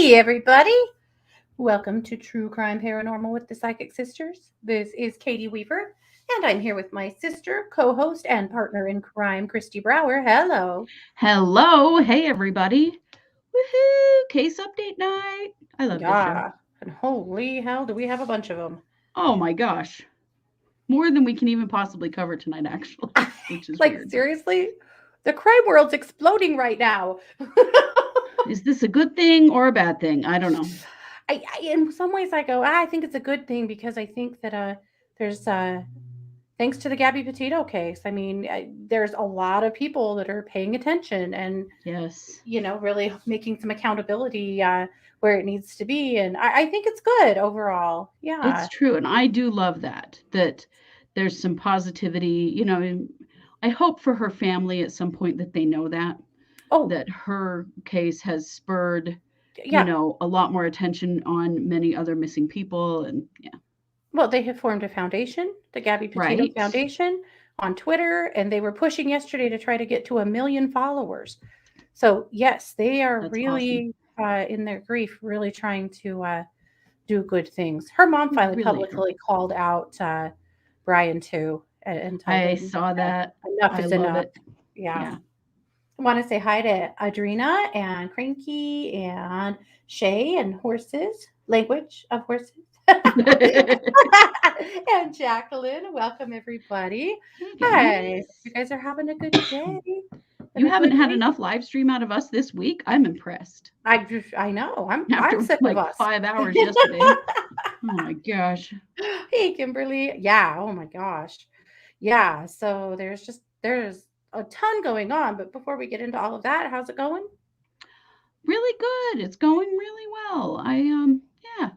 Hey, everybody. Welcome to True Crime Paranormal with the Psychic Sisters. This is Katie Weaver, and I'm here with my sister, co host, and partner in crime, Christy Brower. Hello. Hello. Hey, everybody. Woohoo. Case update night. I love this show. Yeah. And holy hell, do we have a bunch of them? Oh my gosh. More than we can even possibly cover tonight, actually, which is Like, weird. seriously? The crime world's exploding right now. Is this a good thing or a bad thing? I don't know. In some ways, I go, I think it's a good thing because I think that there's thanks to the Gabby Petito case. I mean, there's a lot of people that are paying attention and, Yes, really making some accountability where it needs to be. And I think it's good overall. it's Yeah. true. And I do love that there's some positivity. And I hope for her family at some point that they know Oh, that her case has spurred, yeah. a lot more attention on many other missing people. And yeah, Well, they have formed a foundation, the Gabby Petito right. Foundation, on Twitter, and they were pushing yesterday to try to get to 1 million followers. So, yes, they are That's awesome. really, in their grief, really trying to do good things. Her mom They finally really are. publicly called out Brian too and told I him saw that. enough I is love enough. it. Yeah. Yeah. I want to say hi to Adrena and Cranky and Shay and horses, language of horses. And Jacqueline, welcome everybody. Hey Hi, guys. you guys are having a good day and You a haven't good had week. enough live stream out of us this week. I'm impressed. I know. I'm After sick of like us. 5 hours yesterday. Oh my gosh. Hey, Kimberly. Yeah. Oh my gosh. Yeah. So there's a ton going on. But before we get into all of that, how's it going? Really good. It's going really well. Yeah.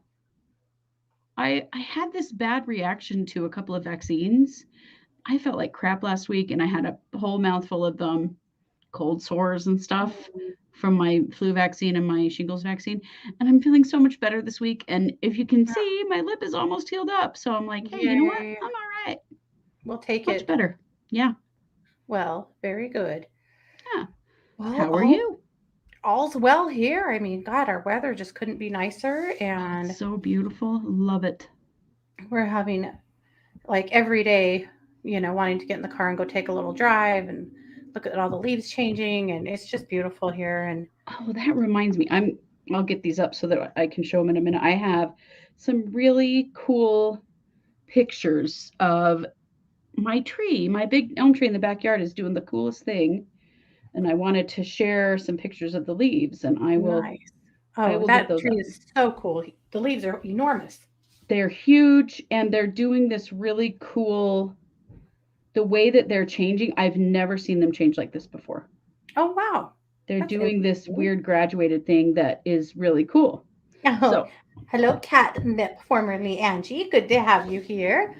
I had this bad reaction to a couple of vaccines. I felt like crap last week and I had a whole mouthful of cold sores and stuff Mm, from my flu vaccine and my shingles vaccine. And I'm feeling so much better this week. And if you can see, my lip is almost healed up. So I'm like, hey, you know what? yay. I'm all right. We'll take Much it. better. Yeah. Well, very good. Yeah. Well, How are you? all's well here. I mean, God, our weather just couldn't be nicer, Oh, it's and so beautiful. Love it. we're having like every day, wanting to get in the car and go take a little drive and look at all the leaves changing, and it's just beautiful here. And Oh, that reminds me. I'll get these up so that I can show them in a minute. I have some really cool pictures of my tree. My big elm tree in the backyard is doing the coolest thing, and I wanted to share some pictures of the leaves, and nice. I Oh, will get that those tree up. is so cool. The leaves are enormous. They're huge and they're doing this really cool the way that they're changing. I've never seen them change like this before. Oh, wow. They're That's doing this interesting. weird graduated thing that is really cool. Oh, So, hello, Catnip, formerly Angie. Good to have you here.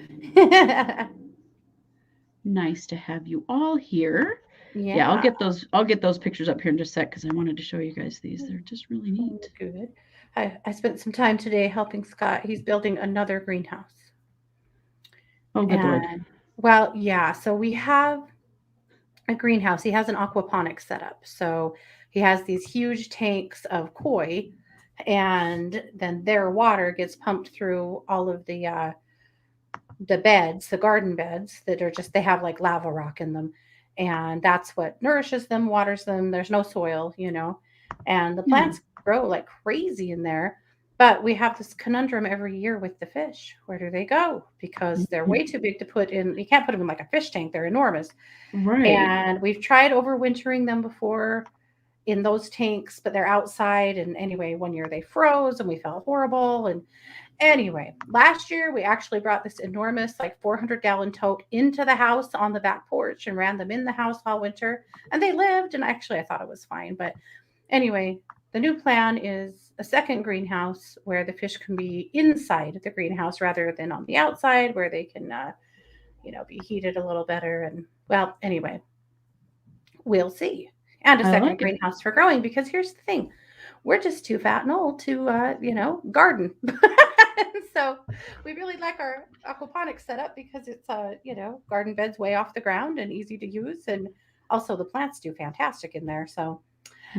nice to have you all here. Yeah, Yeah. I'll get those pictures up here in just a sec because I wanted to show you guys these. They're just really Oh, neat. good. I spent some time today helping Scott. He's building another greenhouse. Oh, good lord. And well, yeah, so we have a greenhouse. He has an aquaponics setup. So he has these huge tanks of koi, and then their water gets pumped through all of the beds, the garden beds that are just they have like lava rock in them. And that's what nourishes them, waters them. There's no soil. And the Yeah. plants grow like crazy in there. But we have this conundrum every year with the fish. Where do they go? Because they're Mhm. way too big to put in. You can't put them in like a fish tank. They're enormous. Right. And we've tried overwintering them before in those tanks, but they're outside. And anyway, one year they froze and we felt horrible. And anyway, last year we actually brought this enormous, like 400-gallon tote into the house on the back porch and ran them in the house all winter. And they lived. And actually, I thought it was fine. But anyway, the new plan is a second greenhouse where the fish can be inside the greenhouse rather than on the outside where they can, be heated a little better. And well, anyway, we'll see. And a I second like it. greenhouse for growing because here's the thing we're just too fat and old to, garden. So we really like our aquaponics setup because it's, garden beds way off the ground and easy to use. And also the plants do fantastic in there. So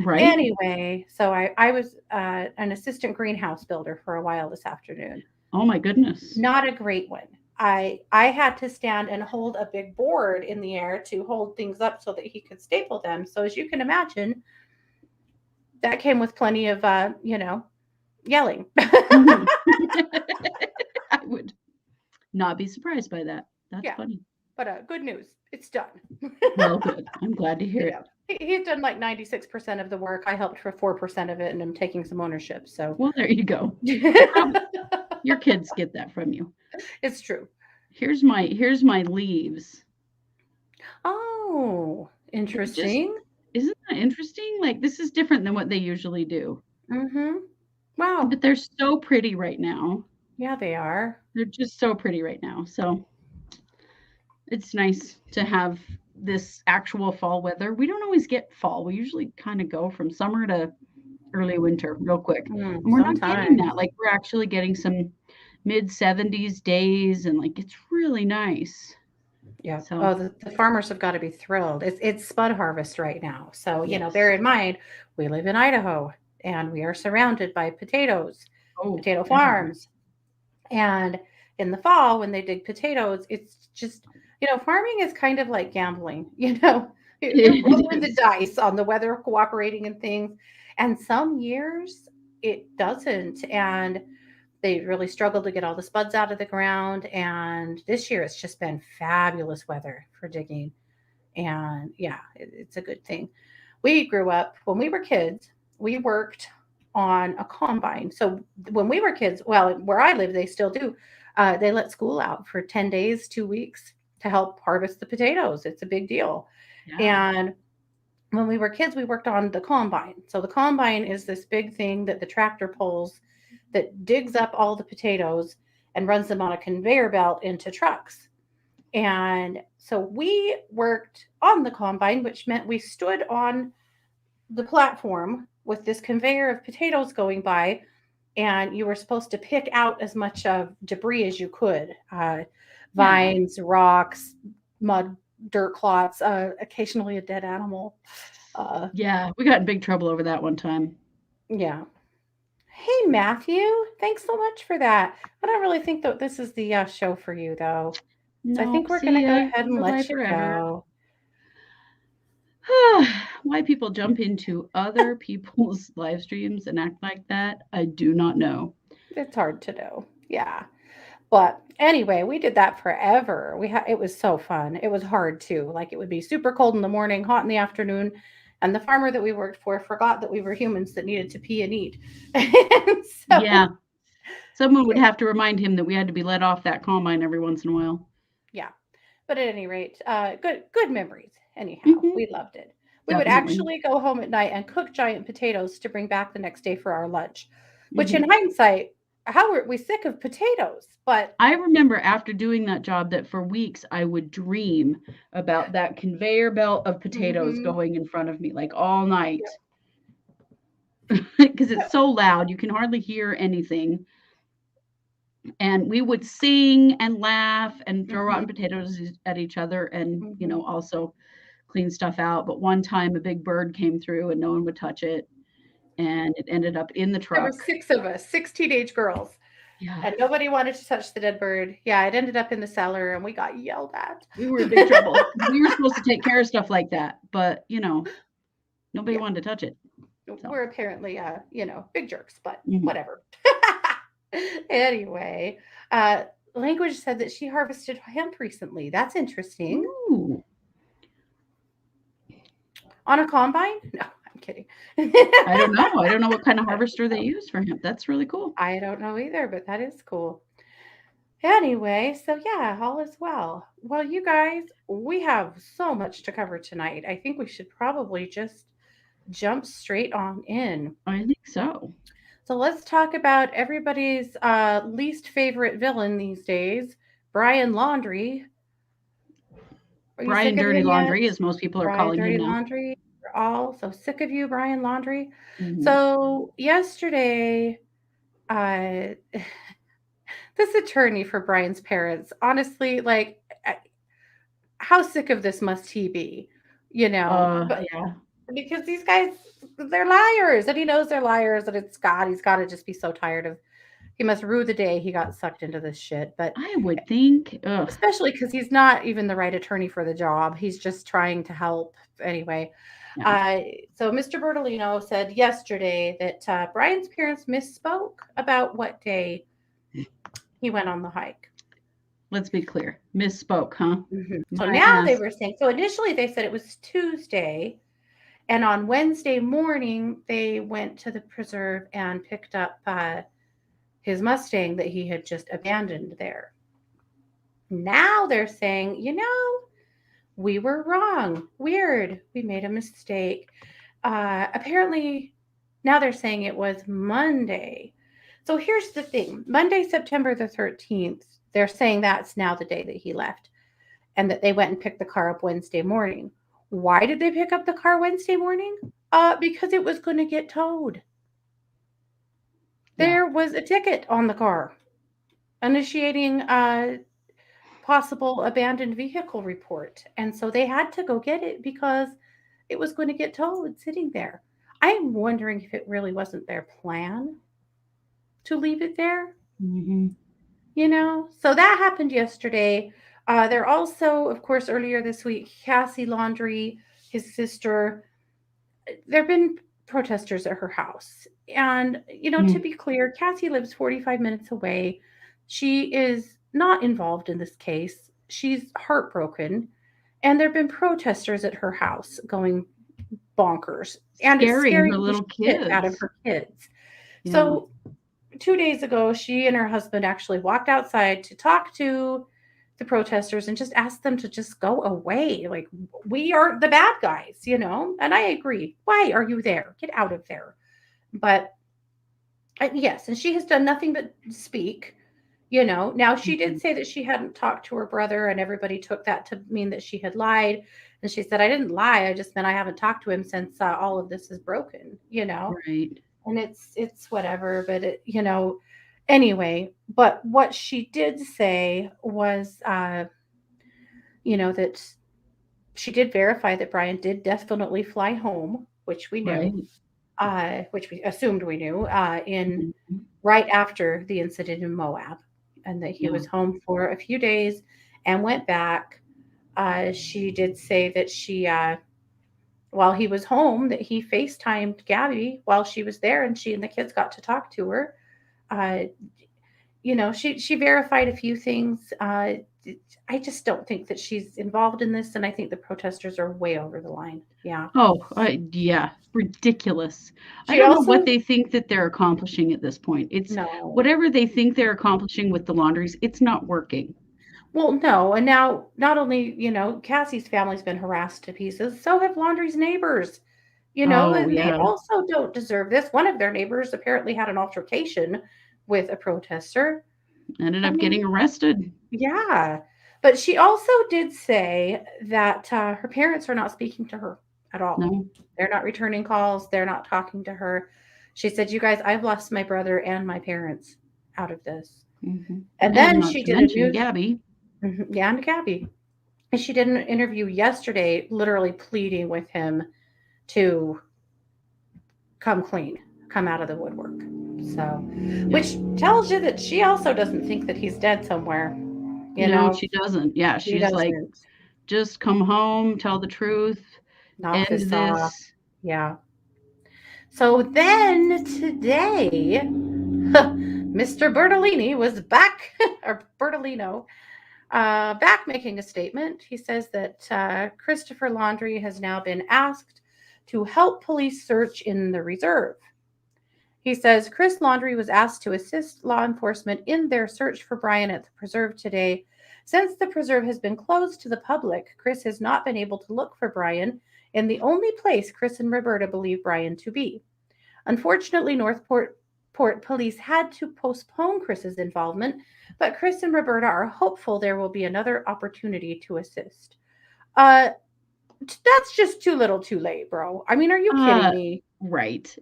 Right? Anyway, so I was an assistant greenhouse builder for a while this afternoon. Oh my goodness. Not a great one. I had to stand and hold a big board in the air to hold things up so that he could staple them. So as you can imagine, that came with plenty of yelling. Mhm. I would not be surprised by that. That's Yeah, funny. but good news, it's done. Well, good. I'm glad to hear you it. know, he's done like 96% of the work. I helped for 4% of it, and I'm taking some ownership. So Well, there you go. Prob Your kids get that from you. it's true. Here's my leaves. Oh, Just interesting. isn't that interesting? Like, this is different than what they usually do. Mm-hmm. Wow. But they're so pretty right now. Yeah, they are. They're just so pretty right now. So it's nice to have this actual fall weather. We don't always get fall. We usually kind of go from summer to early winter real quick. And we're not getting Sometimes. that. Like, we're actually getting some mid 70s days, and like it's really nice. Yeah. So, Oh, the farmers have got to be thrilled. It's spud harvest right now. So, bear yes. in mind, we live in Idaho and we are surrounded by potatoes, Oh, potato everywhere. farms. And in the fall, when they dig potatoes, it's just, farming is kind of like gambling. You're It rolling the is. dice on the weather cooperating and things. And some years it doesn't. And they really struggled to get all the spuds out of the ground. And this year it's just been fabulous weather for digging. And yeah, it's a good thing. We grew up when we were kids, we worked on a combine. So when we were kids, well, where I live, they still do. They let school out for 10 days, 2 weeks to help harvest the potatoes. It's a big deal. Yeah. And when we were kids, we worked on the combine. So the combine is this big thing that the tractor pulls that digs up all the potatoes and runs them on a conveyor belt into trucks. And so we worked on the combine, which meant we stood on the platform with this conveyor of potatoes going by, and you were supposed to pick out as much of debris as you could, Yeah. vines, rocks, mud, dirt clots, occasionally a dead animal. Uh, Yeah, we got in big trouble over that one time. yeah. Hey, Matthew, thanks so much for that. I don't really think that this is the show for you, though. So I think Nope, we're going see to go ya. ahead and Bye-bye let you forever. go. Why people jump into other people's live streams and act like that, I do not know. It's hard to know. Yeah. But anyway, we did that forever. It was so fun. It was hard too. Like it would be super cold in the morning, hot in the afternoon, and the farmer that we worked for forgot that we were humans that needed to pee and eat. And Yeah, so, someone would yeah, have to remind him that we had to be let off that combine every once in a while. yeah. But at any rate, good memories. Anyhow, Mhm, we loved it. We would definitely. actually go home at night and cook giant potatoes to bring back the next day for our lunch. Which, in Mhm. hindsight, how were we sick of potatoes? But I remember after doing that job that for weeks I would dream about that conveyor belt of potatoes mhm, going in front of me, like, all yep, night, because it's yep, so loud, you can hardly hear anything. And we would sing and laugh and throw mhm, rotten potatoes at each other and, mhm. also clean stuff out. But one time a big bird came through and no one would touch it, and it ended up in the There were truck. 6 of us, 6 teenage girls, Yeah, and nobody wanted to touch the dead bird. Yeah, it ended up in the cellar, and we got yelled at. we were in big trouble because we were supposed to take care of stuff like that, but, nobody Yeah, wanted to touch it, so we're apparently, big jerks, but mhm. whatever. Anyway, Language said that she harvested hemp recently. That's interesting. Ooh, On a combine? No, I'm kidding. I don't know what kind of harvester they use for hemp. That's really cool. I don't know either, but that is cool. Anyway, so yeah, all is well. Well, you guys, we have so much to cover tonight. I think we should probably just jump straight on in. I think so. So let's talk about everybody's least favorite villain these days, Brian Laundrie. Are you Brian sick of Dirty him yet? Laundry, as most people are Brian calling him Dirty now. Laundrie. We're all so sick of you, Brian Laundrie. Mhm. So yesterday, uh, this attorney for Brian's parents, honestly, like, how sick of this must he be? But Yeah. because these guys, they're liars, and he knows they're liars, and it's God. He's got to just be so tired of. He must rue the day he got sucked into this shit. But I would think. Ugh. especially because he's not even the right attorney for the job. He's just trying to help anyway. Yeah. Uh, so Mr. Bertolino said yesterday that Brian's parents misspoke about what day he went on the hike. Let's be clear. Misspoke, huh? So My now they ass. were saying, so initially they said it was Tuesday, and on Wednesday morning they went to the preserve and picked up his Mustang that he had just abandoned there. Now they're saying, we were wrong. Weird. We made a mistake. Apparently, now they're saying it was Monday. So here's the thing Monday, September the 13th, they're saying that's now the day that he left and that they went and picked the car up Wednesday morning. Why did they pick up the car Wednesday morning? Because it was going to get towed. Yeah. There was a ticket on the car initiating a possible abandoned vehicle report. And so they had to go get it because it was going to get towed sitting there. I'm wondering if it really wasn't their plan to leave it there, Hmm. So that happened yesterday. They're also, of course, earlier this week, Cassie Laundrie, his sister, there have been protesters at her house. And, to be clear, Cassie lives 45 minutes away. She is not involved in this case. She's heartbroken. And there have been protesters at her house going bonkers. And it's Scaring her scaring the little shit out of kids. her kids. Yeah. So 2 days ago, she and her husband actually walked outside to talk to the protesters and just asked them to just go away. Like, we are the bad guys. And I agree. Why are you there? Get out of there. But yes, and she has done nothing but speak. Now, she did Mhm. say that she hadn't talked to her brother, and everybody took that to mean that she had lied. And she said, I didn't lie. I just meant I haven't talked to him since all of this is broken. Right. And it's whatever, but anyway. But what she did say was that she did verify that Brian did definitely fly home, which we knew, Right. which we assumed we knew, in Mhm. right after the incident in Moab, and that he Yeah. was home for a few days and went back. She did say that while he was home, that he FaceTimed Gabby while she was there, and she and the kids got to talk to her. Uh, she verified a few things. I just don't think that she's involved in this, and I think the protesters are way over the line. Yeah. Oh, yeah. Ridiculous. I She don't know what also they think that they're accomplishing at this point. It's no. whatever they think they're accomplishing with the laundries, it's not working. Well, no, and now not only Cassie's family's been harassed to pieces, so have Laundrie's neighbors. Oh, And they yeah. also don't deserve this. One of their neighbors apparently had an altercation with a protester. Ended I up getting mean, arrested. yeah. But she also did say that her parents are not speaking to her at all. No. They're not returning calls. They're not talking to her. She said, "You guys, I've lost my brother and my parents out of this." Hmm. And And then not she to did a mention news, Gabby. yeah, and Gabby. And she did an interview yesterday, literally pleading with him to come clean, come out of the woodwork. So, Yeah. which tells you that she also doesn't think that he's dead somewhere. You No, know, she doesn't. Yeah, she she's like, doesn't. just come home, tell the truth, Knock end this off. this. Yeah. So then today, Mr. Bertolini was back, or Bertolino, back making a statement. He says that Christopher Laundrie has now been asked to help police search in the reserve. He says Chris Laundrie was asked to assist law enforcement in their search for Brian at the preserve today. Since the preserve has been closed to the public, Chris has not been able to look for Brian in the only place Chris and Roberta believe Brian to be. Unfortunately, Northport Port police had to postpone Chris's involvement, but Chris and Roberta are hopeful there will be another opportunity to assist. Uh, that's just too little too late, bro. I mean, are you kidding Uh, me? right.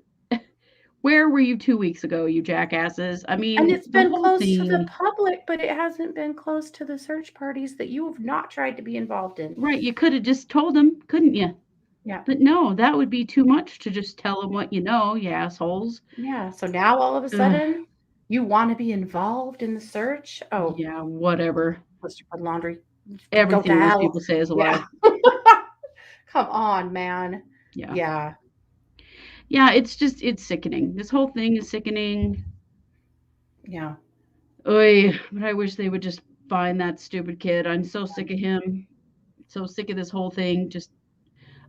Where were you 2 weeks ago, you jackasses? I And mean, it's the been whole closed to the thing. public, but it hasn't been closed to the search parties that you have not tried to be involved in. Right, you coulda just told them, couldn't you? Yeah. But no, that would be too much to just tell them what you know, you assholes. Yeah. So now all of a Ugh, sudden, you want to be involved in the search? Oh, yeah, whatever. Mr. Laundrie, go to Everything those hell. people say is a Yeah. lie. Come on, man. Yeah. Yeah. Yeah, it's sickening. This whole thing is sickening. Yeah. Oy, but I wish they would just find that stupid kid. I'm so sick of him. So sick of this whole thing.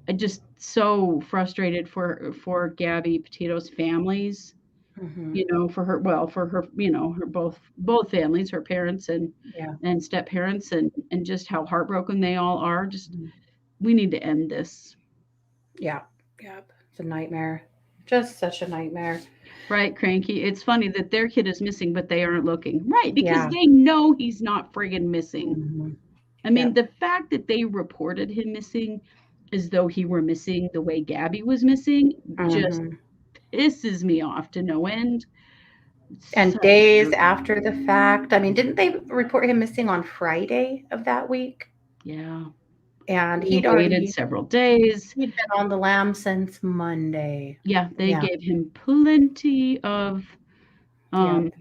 I just so frustrated for Gabby Petito's families. Hmm. You know, for her, well, for her, you know, her both families, her parents Yeah. and step parents, and just how heartbroken they all are. Just Mhm. we need to end this. Yeah. Yep. It's a nightmare. Just such a nightmare. Right, Cranky? It's funny that their kid is missing, but they aren't looking. Right, because Yeah. they know he's not friggin' missing. Hmm. I mean, Yep. the fact that they reported him missing as though he were missing the way Gabby was missing just Hmm. pisses me off to no end. It's And such days dirt. after the fact, I mean, didn't they report him missing on Friday of that week? Yeah. And They waited several days. he'd been on the lam since Monday. Yeah, they Yeah. gave him plenty of, Yep. um,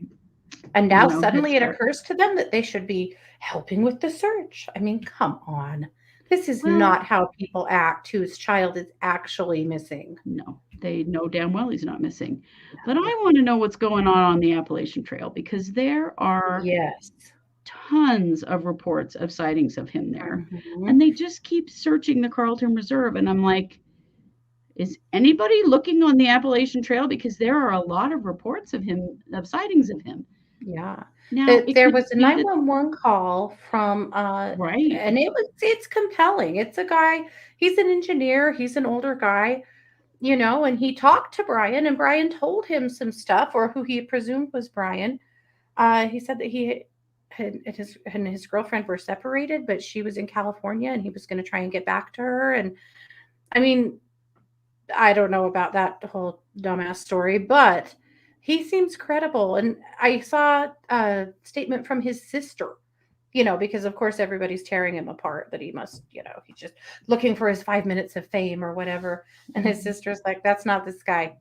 And now head suddenly it start. occurs to them that they should be helping with the search. I mean, come on. This is Well, not how people act whose child is actually missing. no, they know damn well he's not missing. But No. I want to know what's going on the Appalachian Trail because there are Yes. tons of reports of sightings of him there. Mhm. And they just keep searching the Carlton Reserve. And I'm like, is anybody looking on the Appalachian Trail? Because there are a lot of reports of him, of sightings of him. Yeah. Now, it There could was a be that, 911 call from right. and it's compelling. It's a guy, he's an engineer, he's an older guy, and he talked to Brian and Brian told him some stuff, or who he presumed was Brian. He said that he and his girlfriend were separated, but she was in California and he was going to try and get back to her. And I mean, I don't know about that whole dumbass story, but he seems credible. And I saw a statement from his sister, because of course everybody's tearing him apart, that he must, he's just looking for his 5 minutes of fame or whatever. And his Mhm. sister's like, that's not this guy.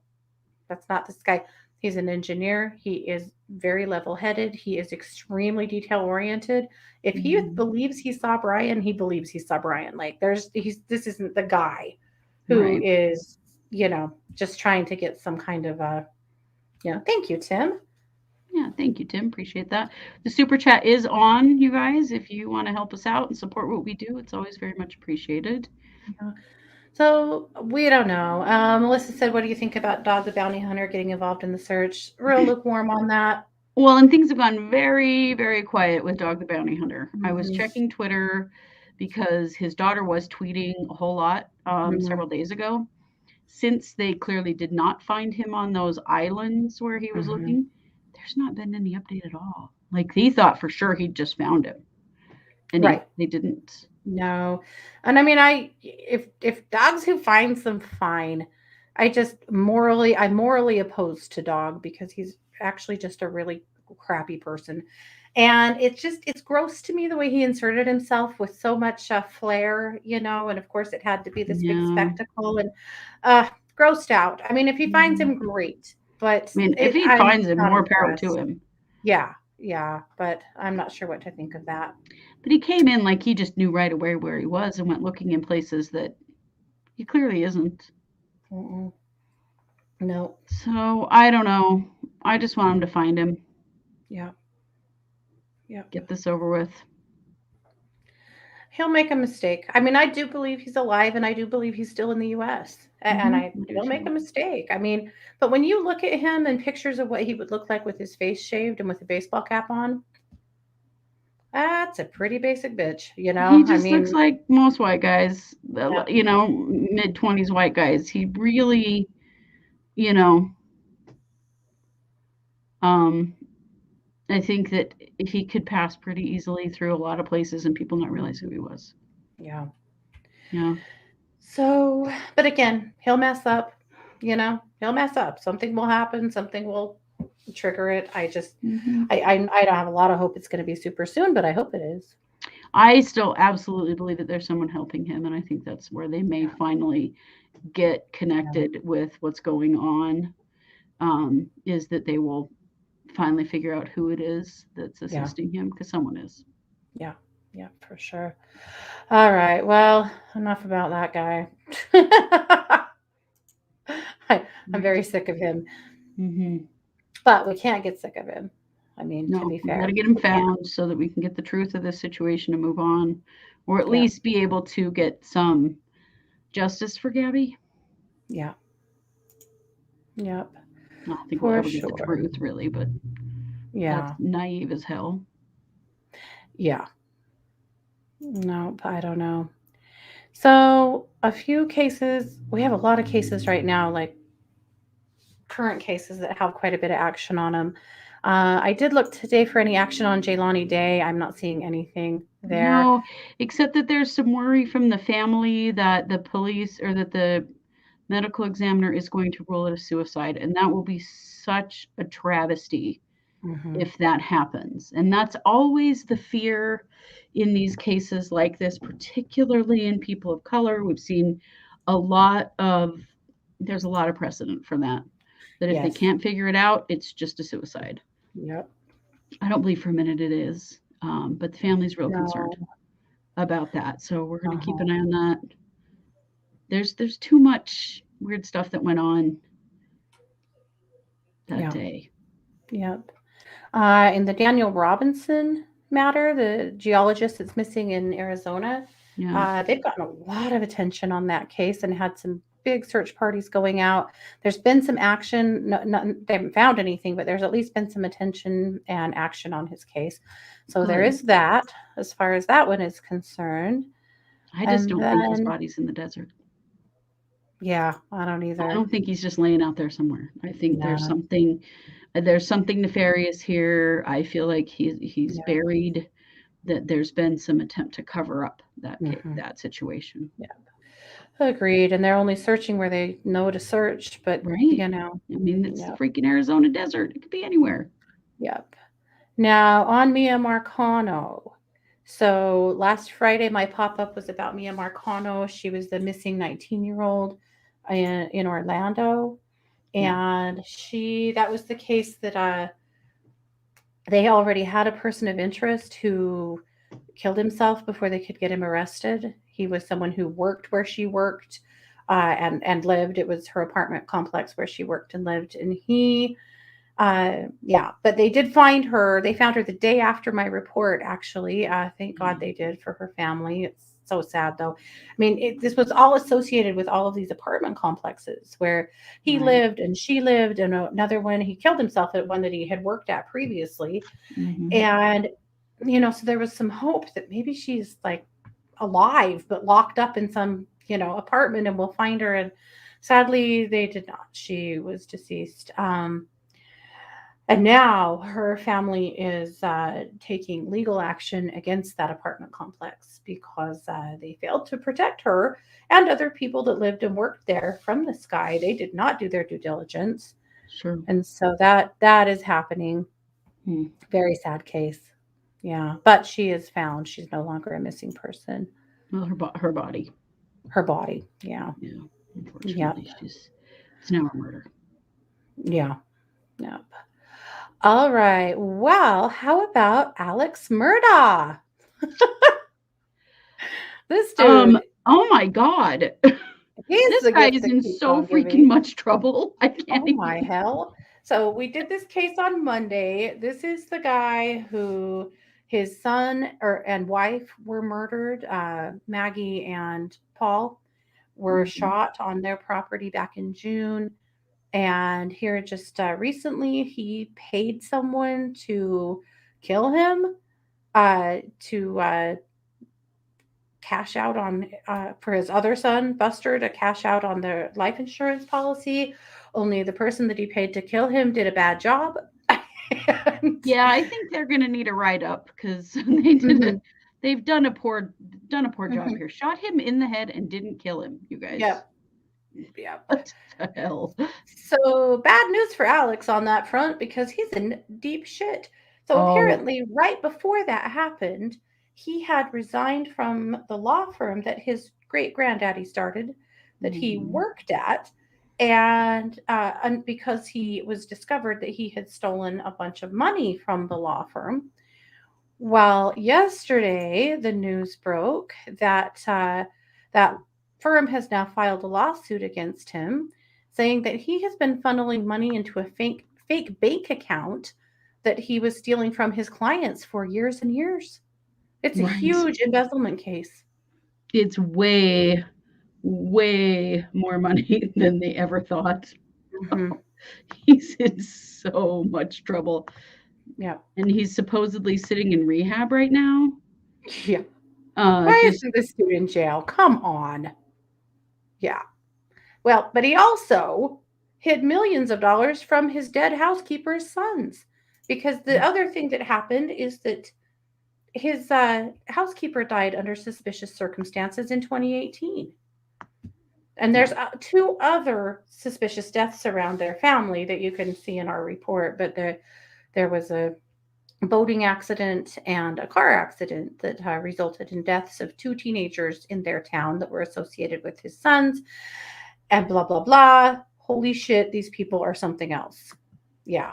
That's not this guy. He's an engineer. He is very level headed. He is extremely detail oriented. If he Mhm. believes he saw Brian, he believes he saw Brian. Like this isn't the guy who Right. is, just trying to get some kind of thank you, Tim. Yeah, thank you, Tim. Appreciate that. The super chat is on, you guys. If you want to help us out and support what we do, it's always very much appreciated. Yeah. So we don't know. Melissa said, what do you think about Dog the Bounty Hunter getting involved in the search? Real lukewarm on that. Well, and things have gone very, very quiet with Dog the Bounty Hunter. I was Hmm. checking Twitter because his daughter was tweeting a whole lot Hmm. several days ago. Since they clearly did not find him on those islands where he was Hmm. looking, there's not been any update at all. Like he thought for sure he'd just found him, and Right. they didn't. No. And I mean, if dogs who finds them, fine. I'm morally opposed to Dog because he's actually just a really crappy person. And it's gross to me the way he inserted himself with so much flair, and of course it had to be this big Yeah. spectacle, and uh grossed out. I mean, if he finds Yeah. him, great, but I mean, if he I'm finds him, not more power to impressed. him. Yeah, yeah, but I'm not sure what to think of that. But he came in like he just knew right away where he was and went looking in places that he clearly isn't. Mm-mm. No. So I don't know. I just want him to find him, Yeah. Yep. get this over with. He'll make a mistake. I mean, I do believe he's alive and I do believe he's still in the US. And I do he'll make a too. mistake. I mean, but when you look at him and pictures of what he would look like with his face shaved and with a baseball cap on, that's a pretty basic bitch, He I just looks mean, like most white guys, yeah. mid-20s white guys. He really, you know, um, I think that he could pass pretty easily through a lot of places and people not realize who Mhm. he was. Yeah. Yeah. So, but again, he'll mess up, he'll mess up. Something will happen, something will trigger it. I just Hmm. I don't have a lot of hope it's going to be super soon, but I hope it is. I still absolutely believe that there's someone helping him, and I think that's where they may Yeah. finally get Yeah. connected with what's going on. Is that they will finally figure out who it is that's Yeah. assisting him because someone is. Yeah. Yeah, for sure. All right. Well, enough about that guy. I, I'm Right. very sick of him, Hmm. but we can't get sick of him. I mean, to No, be we got to fair, get him we can't. found so that we can get the truth of this situation and move on, or at Yeah. least be able to get some justice for Gabby. Yeah. Yep. I don't think we'll For ever get the sure. truth, really, but that's Yeah. naive as hell. Yeah. Nope. I don't know. So, a few cases, we have a lot of cases right now, like current cases that have quite a bit of action on them. I did look today for any action on Jaylani Day. I'm not seeing anything there. No, except that there's some worry from the family that the police or that the medical examiner is going to rule it a suicide, and that will be such a travesty Hmm. if that happens. And that's always the fear in these cases like this, particularly in people of color. We've seen a lot of, there's a lot of precedent for that, that if they Yes. can't figure it out, it's just a suicide. Yep. I don't believe for a minute it is, but the family's real No. concerned about that. So we're going to keep Uh-huh. an eye on that. There's too much weird stuff that went on that Yeah. day. Yep. In the Daniel Robinson matter, the geologist that's missing in Arizona, Yeah. they've gotten a lot of attention on that case and had some big search parties going out. There's been some action. No, they haven't found anything, but there's at least been some attention and action on his case. So there Good. is that as far as that one is concerned. I just And don't think his then, body's in the desert. yeah, I don't I either. don't think he's just laying out there somewhere. I think No. there's something nefarious here. I feel like he's Yeah. buried, that there's been some attempt to cover up Hmm. that situation. Yeah. Agreed. And they're only searching where they know to search, but Right. I mean, it's the yeah. freaking Arizona desert. It could be anywhere. Yep. Now on Mia Marcano. So last Friday, my pop up was about Mia Marcano. She was the missing 19-year-old in Orlando. Yeah. And that was the case that they already had a person of interest who killed himself before they could get him arrested. He was someone who worked where she worked and lived. It was her apartment complex where she worked and lived. And yeah, but they did find her. They found her the day after my report, actually. Thank God Yeah. they did for her family. It's so sad, though. I mean, this was all associated with all of these apartment complexes where he Right. lived and she lived, and another one, he killed himself at one that he had worked at previously. Hmm. And, so there was some hope that maybe she's like alive, but locked up in some, apartment and we'll find her. And sadly, they did not. She was deceased. And now her family is taking legal action against that apartment complex because they failed to protect her and other people that lived and worked there from this guy. They did not do their due diligence, Sure. and so that is happening. Hmm. Very sad case. Yeah, but she is found. She's no longer a missing person. Well, her body. Her body. Yeah. Yeah. Yep. Unfortunately, it's now a murder. Yeah. Yep. All right. Well, how about Alex Murdaugh? This dude, Oh my God. he's This the guy gift is that in keeps so on freaking giving. much trouble. I can't Oh my even. hell. So we did this case on Monday. This is the guy who his son and wife were murdered. Maggie and Paul were Mhm. shot on their property back in June. And here just recently, he paid someone to kill him to cash out on for his other son, Buster, to cash out on their life insurance policy. Only the person that he paid to kill him did a bad job. And, Yeah, I think they're gonna need a write up because they did mhm, it. They've done a poor job mhm. here. Shot him in the head and didn't kill him. You guys, Yep, yep. what the hell? So bad news for Alex on that front because he's in deep shit. So Oh, apparently, right before that happened, he had resigned from the law firm that his great granddaddy started, that he Mhm. worked at, and because he was discovered that he had stolen a bunch of money from the law firm. Well, yesterday the news broke that that firm has now filed a lawsuit against him, saying that he has been funneling money into a fake bank account that he was stealing from his clients for years and years. It's a Right. huge embezzlement case. It's way, way more money than they ever thought. Hmm. He's in so much trouble. Yeah. And he's supposedly sitting in rehab right now. Yeah. Why Just isn't this dude in jail? Come on. Yeah. Well, but he also hid millions of dollars from his dead housekeeper's sons. Because the other thing that happened is that his housekeeper died under suspicious circumstances in 2018. And yeah. there's two other suspicious deaths around their family that you can see in our report. But there was a boating accident and a car accident that resulted in deaths of two teenagers in their town that were associated with his sons, and blah, blah, blah. Holy shit, these people are something else. Yeah.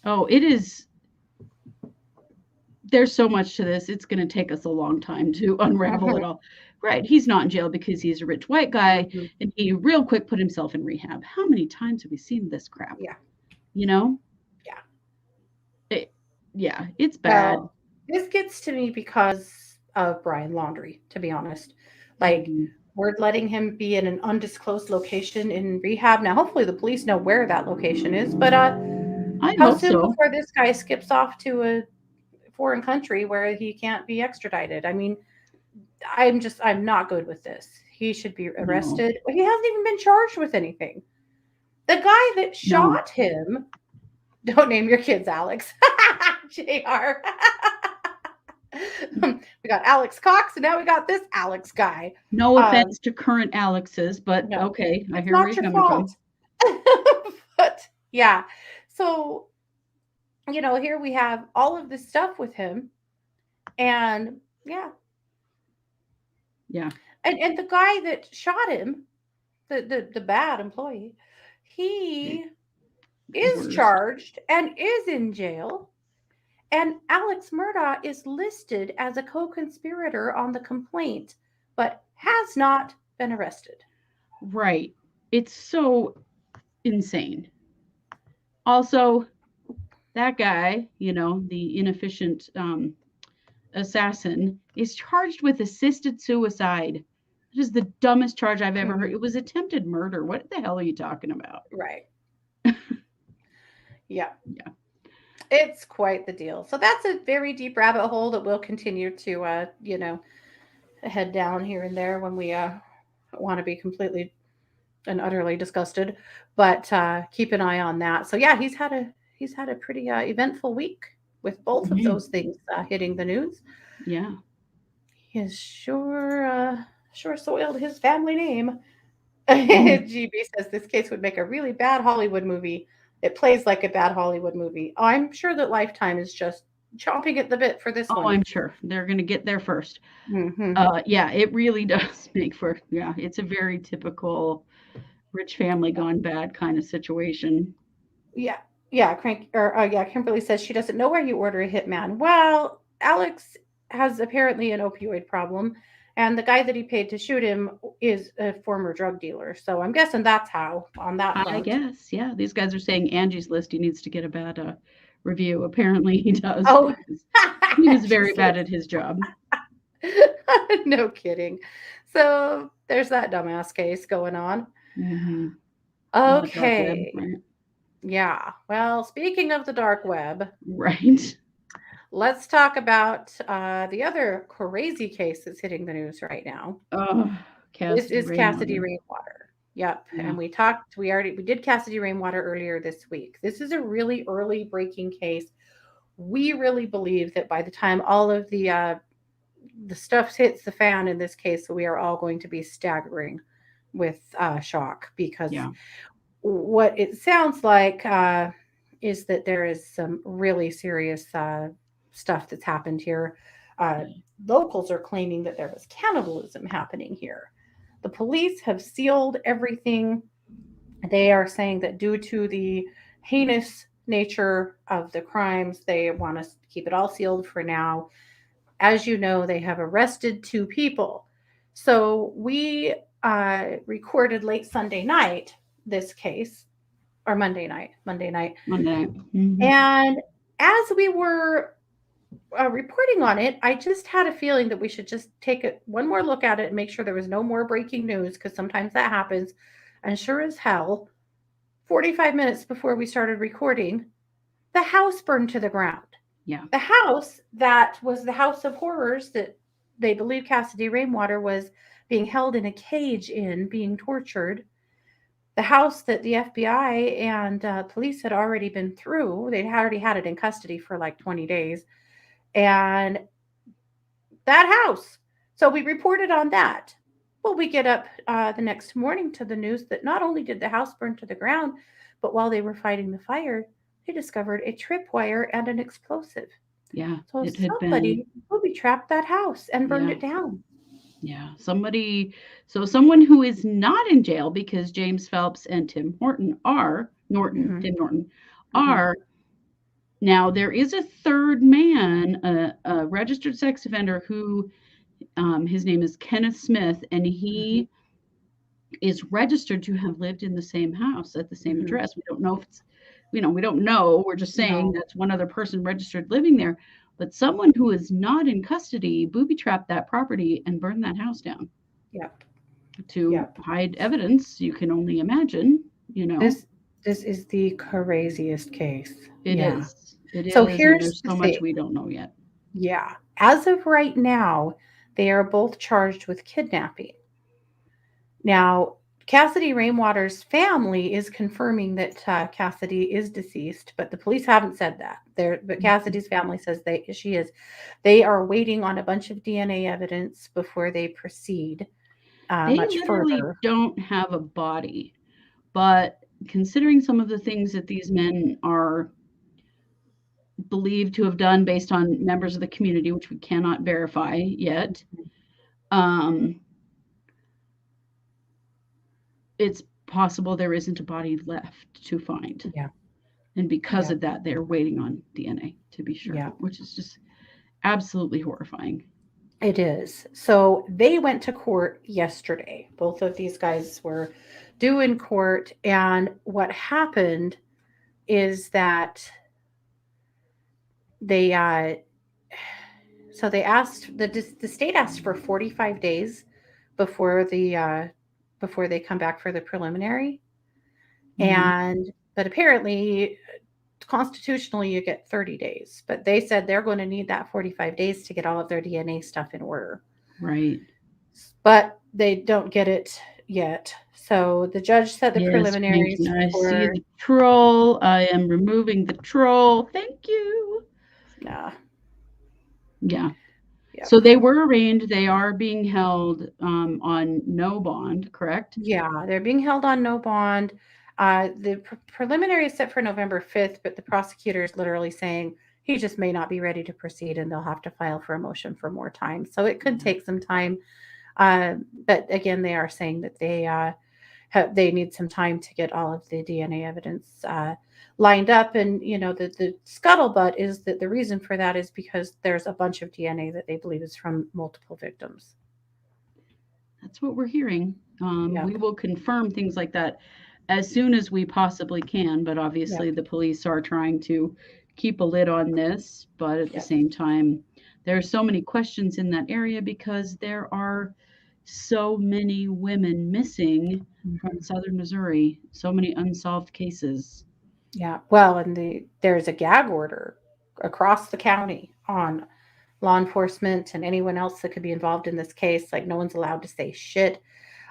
Oh, it is. There's so much to this. It's going to take us a long time to unravel Hmm. it all. Right. He's not in jail because he's a rich white guy Hmm. and he real quick put himself in rehab. How many times have we seen this crap? Yeah. You know? Yeah. It, yeah, it's bad. Well, this gets to me because of Brian Laundrie, to be honest. Like, Mhm. we're letting him be in an undisclosed location in rehab. Now, hopefully, the police know where that location is, but I how hope soon so. before this guy skips off to a foreign country where he can't be extradited? I mean, I'm not good with this. He should be No, arrested. He hasn't even been charged with anything. The guy that no. shot him, don't name your kids Alex. JR. We got Alex Cox, and now we got this Alex guy. No Um, offense to current Alexes, but no, okay, I it's hear where not you're your coming fault. from. But yeah, so here we have all of this stuff with him, and yeah, Yeah, and the guy that shot him, the bad employee, the he is worst. charged and is in jail. And Alex Murdaugh is listed as a co conspirator on the complaint, but has not been arrested. Right. It's so insane. Also, that guy, the inefficient assassin, is charged with assisted suicide. It is the dumbest charge I've ever heard. Mhm. It was attempted murder. What the hell are you talking about? Right. Yeah. Yeah. It's quite the deal. So that's a very deep rabbit hole that we'll continue to, head down here and there when we want to be completely and utterly disgusted. But keep an eye on that. So yeah, he's had a pretty eventful week with both of Mhm. those things hitting the news. Yeah. He has sure soiled his family name. Oh, GB says this case would make a really bad Hollywood movie. It plays like a bad Hollywood movie. Oh, I'm sure that Lifetime is just chomping at the bit for this oh, one. I'm sure they're going to get there first. Hmm. Yeah, it really does make for, yeah, it's a very typical rich family gone bad kind of situation. Yeah, yeah. Yeah. Kimberly says she doesn't know where you order a hitman. Well, Alex has apparently an opioid problem, and the guy that he paid to shoot him is a former drug dealer. So I'm guessing that's how on that I front. guess, yeah. These guys are saying Angie's List, he needs to get a bad review. Apparently he does Oh, because he was very she's bad at his job. no kidding. So there's that dumbass case going on. Hmm. On the dark web, Okay. right? Yeah. Well, speaking of the dark web, Right. let's talk about the other crazy case that's hitting the news right now. Oh, This Cassidy is Cassidy Rainwater. Rainwater. Yep. Yeah. And we did Cassidy Rainwater earlier this week. This is a really early breaking case. We really believe that by the time all of the stuff hits the fan in this case, we are all going to be staggering with shock because Yeah. what it sounds like is that there is some really serious stuff that's happened here. Uh, Locals are claiming that there was cannibalism happening here. The police have sealed everything. They are saying that due to the heinous nature of the crimes, they want us to keep it all sealed for now. As you know, they have arrested two people. So we recorded late Sunday night this case, or Monday night. Monday. Mm-hmm. And as we were reporting on it, I just had a feeling that we should just take one more look at it and make sure there was no more breaking news, because sometimes that happens. And sure as hell, 45 minutes before we started recording, the house burned to the ground. Yeah. The house that was the house of horrors that they believe Cassidy Rainwater was being held in a cage in, being tortured. The house that the FBI and police had already been through, they'd already had it in custody for like 20 days. And that house. So we reported on that. Well, we get up the next morning to the news that not only did the house burn to the ground, but while they were fighting the fire, they discovered a tripwire and an explosive. Yeah. So It had somebody been, booby trapped that house and burned yeah. it down. Yeah. Someone who is not in jail, because James Phelps and Tim Horton are, Mm-hmm. Tim Norton, Mm-hmm. are. Now, there is a third man, a registered sex offender who, his name is Kenneth Smith, and Mm-hmm. he is registered to have lived in the same house at the same Mm-hmm. address. We don't know if it's, we don't know. We're just saying No. that's one other person registered living there. But someone who is not in custody booby trapped that property and burned that house down Yep. to Yep. hide evidence. You can only imagine. This this is the craziest case. It Yeah. is. It So is. And here's there's the so much thing. we don't know yet. Yeah. As of right now, they are both charged with kidnapping. Now, Cassidy Rainwater's family is confirming that Cassidy is deceased, but the police haven't said that. But Mhm. Cassidy's family says she is. They are waiting on a bunch of DNA evidence before they proceed They much literally further. don't have a body, but considering some of the things that these men are believed to have done based on members of the community, which we cannot verify yet, um, it's possible there isn't a body left to find. Yeah, And because yeah, of that, they're waiting on DNA to be sure, yeah. which is just absolutely horrifying. It is. So they went to court yesterday. Both of these guys were due in court, and what happened is that they so they asked the state asked for 45 days before before they come back for the preliminary. Mhm. And but apparently constitutionally you get 30 days, but they said they're going to need that 45 days to get all of their DNA stuff in order, Right. but they don't get it yet. So the judge said the Yes, preliminaries Frankie, I see for the troll. I am removing the troll. Thank you. nah, Yeah. yep. So they were arraigned. They are being held on no bond, correct? Yeah, they're being held on no bond. The preliminary is set for November 5th, but the prosecutor is literally saying he just may not be ready to proceed and they'll have to file for a motion for more time. So it could Yeah. take some time. But again, they are saying that they need some time to get all of the DNA evidence lined up. And, the scuttlebutt is that the reason for that is because there's a bunch of DNA that they believe is from multiple victims. That's what we're hearing. We Yep. will confirm things like that as soon as we possibly can, but Yep. obviously the police are trying to keep a lid on this. But at the Yep. same time, there are so many questions in that area because there are so many women missing from Mhm. southern Missouri, so many unsolved cases. Yeah. Well, and there's a gag order across the county on law enforcement and anyone else that could be involved in this case. Like, no one's allowed to say shit.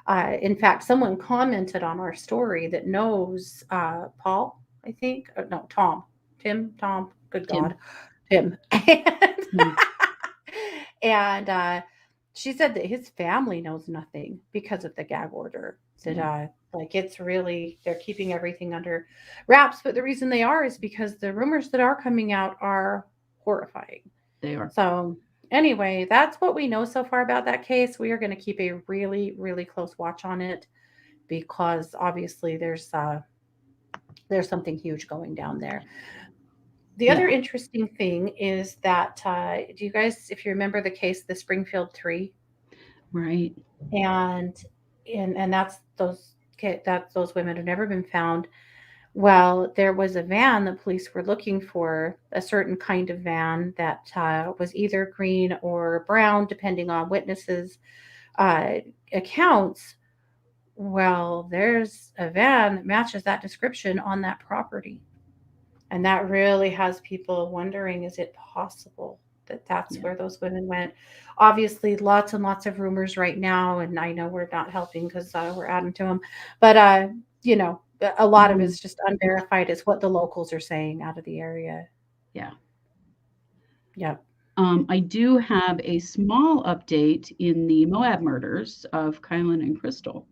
In fact, someone commented on our story that knows Paul, I think. No, Tom. Tom. Good God. Tim. Tim. Hmm. And she said that his family knows nothing because of the gag order. That Yeah, like it's really they're keeping everything under wraps. But the reason they are is because the rumors that are coming out are horrifying. they are. So Anyway, that's what we know so far about that case. We are going to keep a really, really close watch on it because obviously there's something huge going down there. The other Yeah, interesting thing is that do you guys, if you remember the case, the Springfield Three, right. and and that's those women have never been found. Well, there was a van the police were looking for, a certain kind of van that was either green or brown, depending on witnesses' uh, accounts. Well, there's a van that matches that description on that property. And that really has people wondering, is it possible that that's Yeah. where those women went? Obviously, lots and lots of rumors right now. And I know we're not helping because we're adding to them. But, you know, a lot of Mhm. it's just unverified. It's what the locals are saying out of the area. Yeah. Yep. I do have a small update in the Moab murders of Kylan and Crystal.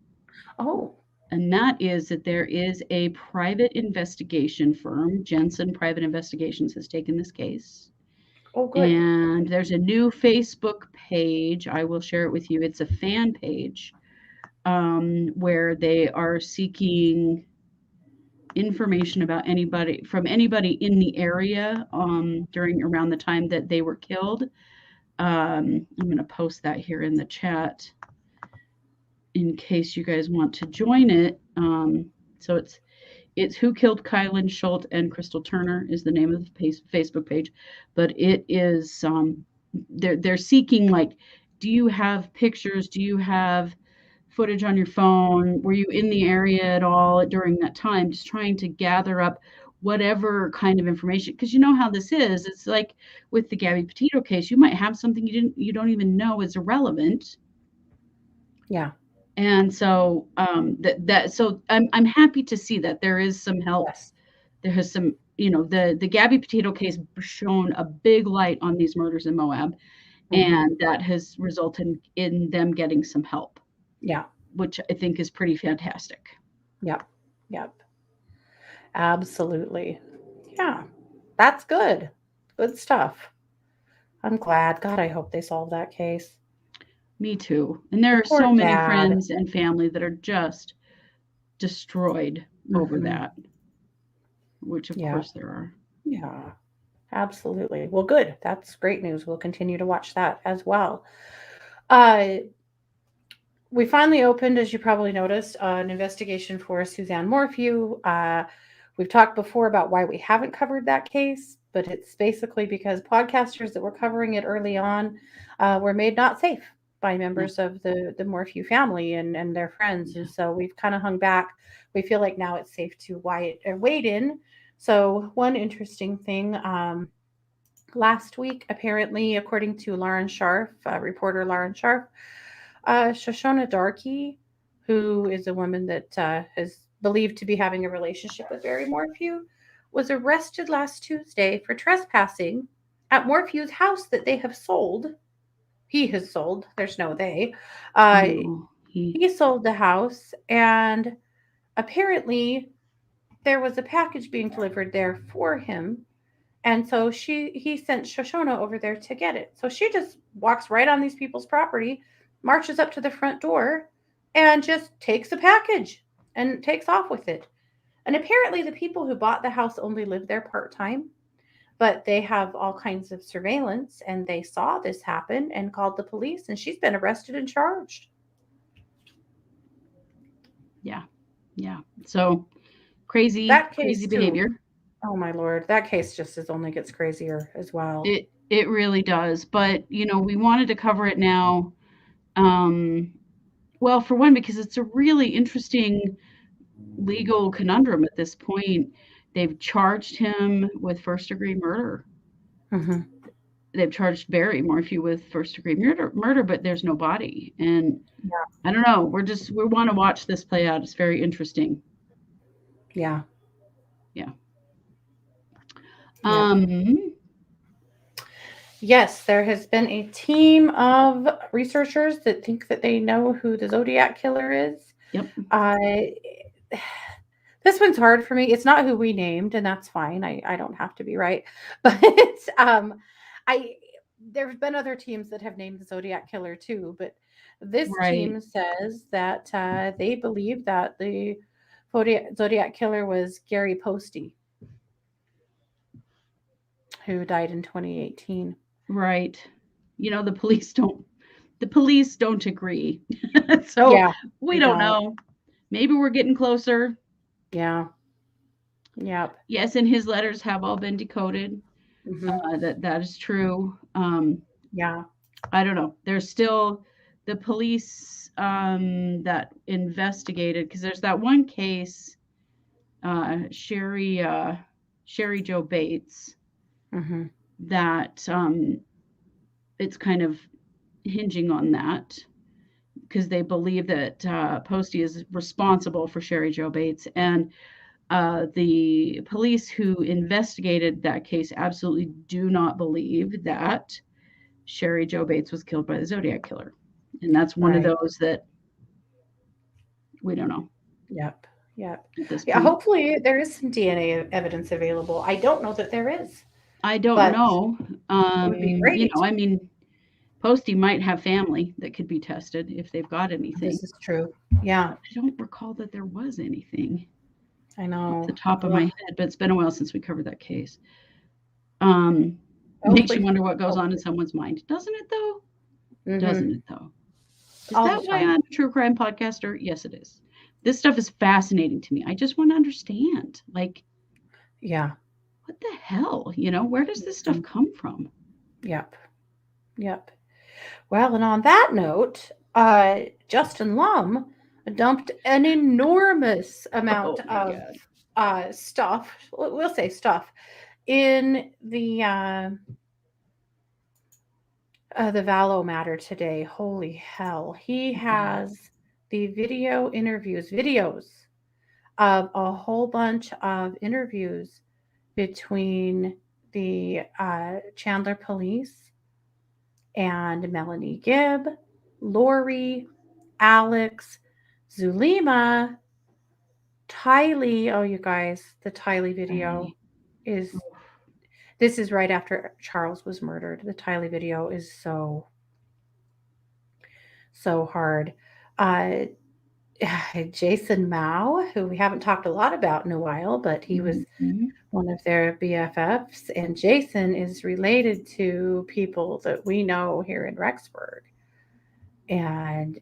Oh, And that is that there is a private investigation firm, Jensen Private Investigations, has taken this case. oh, good. And there's a new Facebook page. I will share it with you. It's a fan page where they are seeking information about anybody in the area during around the time that they were killed. I'm going to post that here in the chat in case you guys want to join it. So it's Who Killed Kylan Schultz and Crystal Turner is the name of the Facebook page, but it is they're seeking, like, do you have pictures? Do you have footage on your phone? Were you in the area at all during that time? Just trying to gather up whatever kind of information, because you know how this is. It's like with the Gabby Petito case, you might have something you don't even know is irrelevant. Yeah. And so so I'm happy to see that there is some help. Yes. There has some, the Gabby Petito case shone a big light on these murders in Moab, Hmm. and that has resulted in them getting some help, Yeah. which I think is pretty fantastic. Yep. Yep. Absolutely. Yeah. That's good. Good stuff. I'm glad. God, I hope they solve that case. Me too. And there The are poor so many dad. friends and family that are just destroyed over Hmm. that, which of Yeah. course there are. Yeah. Absolutely. Well, good. That's great news. We'll continue to watch that as well. Uh, we finally opened, as you probably noticed, an investigation for Suzanne Morphew. We've talked before about why we haven't covered that case, but it's basically because podcasters that were covering it early on were made not safe by Yeah. members of the Morphew family and their friends. Yeah. And so we've kind of hung back. We feel like now it's safe to wade in. So, one interesting thing last week, apparently, according to Lauren Scharf, reporter Lauren Scharf, Shoshona Darkey, who is a woman that is believed to be having a relationship with Barry Morphew, was arrested last Tuesday for trespassing at Morphew's house that they have sold. He has sold. There's no they. Uh, No, he sold the house, and apparently there was a package being delivered there for him, and so he sent Shoshona over there to get it. So she just walks right on these people's property, marches up to the front door, and just takes a package and takes off with it. And apparently the people who bought the house only live there part-time, but they have all kinds of surveillance and they saw this happen and called the police, and she's been arrested and charged. yeah, yeah. So crazy, That crazy case too. behavior. Oh my lord, that case just is only gets crazier as well. It really does. But we wanted to cover it now. Um, well, for one, because it's a really interesting legal conundrum at this point. They've charged him with first degree murder. Hmm. They've charged Barry Morphew with first degree murder, but there's no body. And I don't know. We want to watch this play out. It's very interesting. Yeah. Yeah. Yep. Um, Yes, there has been a team of researchers that think that they know who the Zodiac killer is. yep. I This one's hard for me. It's not who we named, and that's fine. I don't have to be right. But um I there's been other teams that have named the Zodiac killer too, but this Right. team says that they believe that the Zodiac killer was Gary Posty, who died in 2018. Right. The police don't agree. So Yeah, we they don't don't. know. Maybe we're getting closer. Yeah. Yep. Yes, and his letters have all been decoded. Hmm. That is true. Yeah. I don't know. There's still the police that investigated because there's that one case, Sherry Joe Bates, Hmm. that it's kind of hinging on that because they believe that Posty is responsible for Sherry Joe Bates. And the police who investigated that case absolutely do not believe that Sherry Joe Bates was killed by the Zodiac killer. And that's one of Right. those that we don't know Yep. Yep. at this Yeah. point. Hopefully, there is some DNA evidence available. I don't know that there is, I don't but know. it would be great. I mean, Posty might have family that could be tested if they've got anything. This is true. Yeah. But I don't recall that there was anything I off the know. top of my Ugh. head, but it's been a while since we covered that case. Um, Makes you Hopefully. wonder what goes on in Hopefully. someone's mind, doesn't it? Though, Hmm. doesn't it? Though, is All that the why time. I'm a true crime podcaster? Yes, it is. This stuff is fascinating to me. I just want to understand, like, Yeah. what the hell? Where does this stuff Mhm. come from? Yep. Yep. Well, and on that note, Justin Lum dumped an enormous amount Oh my of god. stuff. We'll say stuff in the Vallow matter today. Holy hell! He Yeah. has the videos of a whole bunch of interviews between the Chandler police and Melanie Gibb, Lori, Alex, Zulema, Tylee. Oh, you guys, the Tylee video Kylie. is this is right after Charles was murdered. The Tylee video is so hard. Uh, Jason Mao, who we haven't talked a lot about in a while, but he was Mhm. one of their BFFs. And Jason is related to people that we know here in Rexburg. And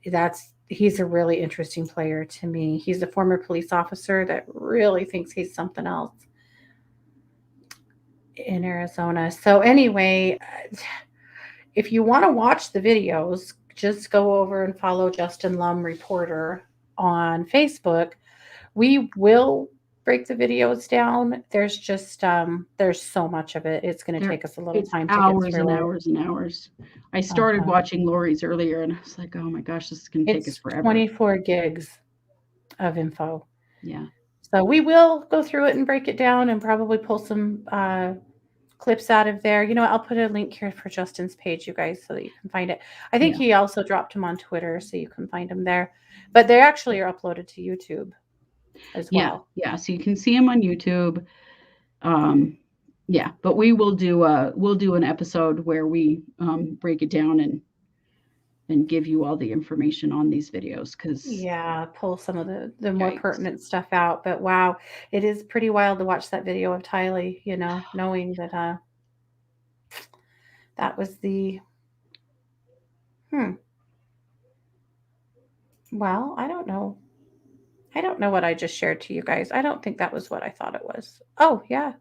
he's a really interesting player to me. He's a former police officer that really thinks he's something else in Arizona. So anyway, if you want to watch the videos, just go over and follow Justin Lum Reporter on Facebook. We will break the videos down. There's so much of it. It's going to There take us a little It's time to get hours and through it. hours and hours. I started Uh-huh. watching Lori's earlier and I was like, "Oh my gosh, this is gonna take us It's forever." 24 gigs of info. Yeah. So we will go through it and break it down and probably pull some clips out of there. You know, I'll put a link here for Justin's page, you guys, so that you can find it. I think Yeah. he also dropped them on Twitter, so you can find them there. But they actually are uploaded to YouTube as Yeah. well. Yeah. So you can see them on YouTube. Um, yeah, but we'll do an episode where we break it down and give you all the information on these videos because Yeah, pull some of the more yikes. pertinent stuff out. But wow, it is pretty wild to watch that video of Tylee, you know, knowing that that was the hmm. Well, I don't know. I don't know what I just shared to you guys. I don't think that was what I thought it was. Oh, yeah,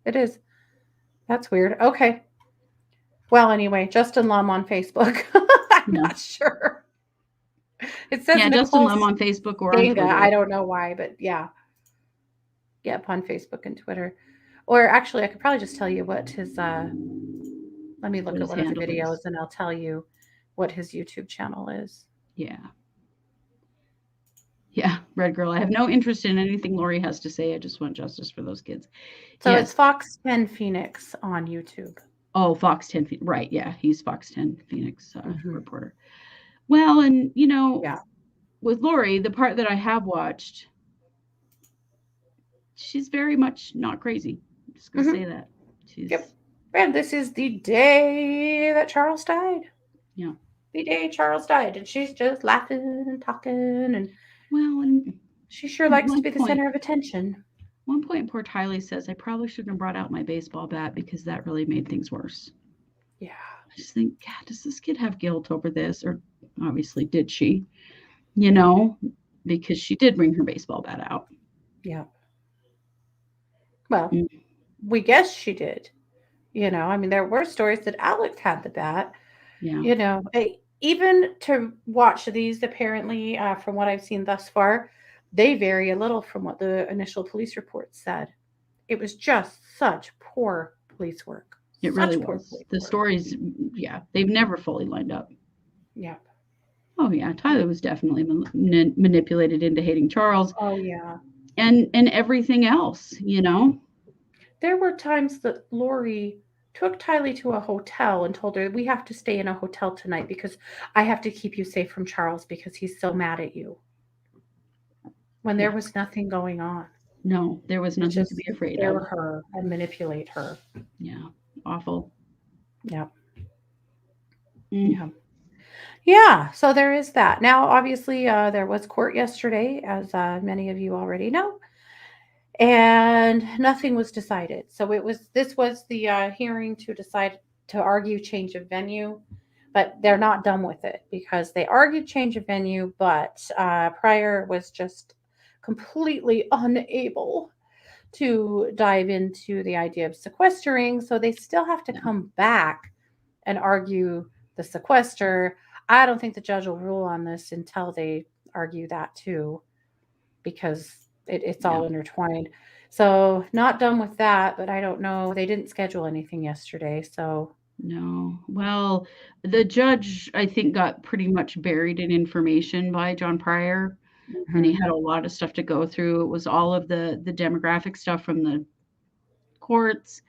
it is. That's weird. Okay. Well, anyway, Justin Lum on Facebook. I'm Yeah. not sure. It says Yeah, Justin Nicole Lum on Facebook or on Stanga. I Twitter. don't know why, but yeah. Yep, on Facebook and Twitter. Or actually, I could probably just tell you what his let me look What at his one of the handle videos is. and I'll tell you what his YouTube channel is. Yeah. Yeah, Red Girl. I have no interest in anything Lori has to say. I just want justice for those kids. So it's Yes. Fox 10 Phoenix on YouTube. Oh, Fox 10. Right. Yeah. He's Fox 10 Phoenix Hmm. reporter. Well, and, Yeah. with Lori, the part that I have watched, she's very much not crazy. I'm just going to Hmm. say that. She's Yep. And this is the day that Charles died. Yeah. The day Charles died. And she's just laughing and talking. And Well, and she sure at likes to be the center of attention. one point, poor Tylee says, I probably shouldn't have brought out my baseball bat because that really made things worse. Yeah. I just think, God, does this kid have guilt over this? Or obviously, did she? You know, because she did bring her baseball bat out. Yeah. Well, Mm, we guess she did. I mean, there were stories that Alex had the bat. yeah. Even to watch these, apparently, from what I've seen thus far, they vary a little from what the initial police reports said. It was just such poor police work. It really Such poor was. police The work. stories, yeah, they've never fully lined up. Yeah. Oh, yeah. Tylee was definitely manipulated into hating Charles Oh, yeah. and everything else, you know? There were times that Lori took Tylee to a hotel and told her, we have to stay in a hotel tonight because I have to keep you safe from Charles because he's so mad at you. When there Yeah. was nothing going on. No, there was It's nothing to just be afraid scare of. her and manipulate her. Yeah. Awful. Yeah. Mm, Yeah. Yeah. So there is that. Now, obviously, there was court yesterday, as many of you already know, and nothing was decided. So this was the hearing to decide to argue change of venue, but they're not done with it because they argued change of venue, but Pryor was just completely unable to dive into the idea of sequestering. So they still have to yeah. come back and argue the sequester. I don't think the judge will rule on this until they argue that too, because it's Yeah. all intertwined. So not done with that, but I don't know. They didn't schedule anything yesterday, so No. Well, the judge, I think, got pretty much buried in information by John Pryor, and he mhm. had a lot of stuff to go through. It was all of the demographic stuff from the courts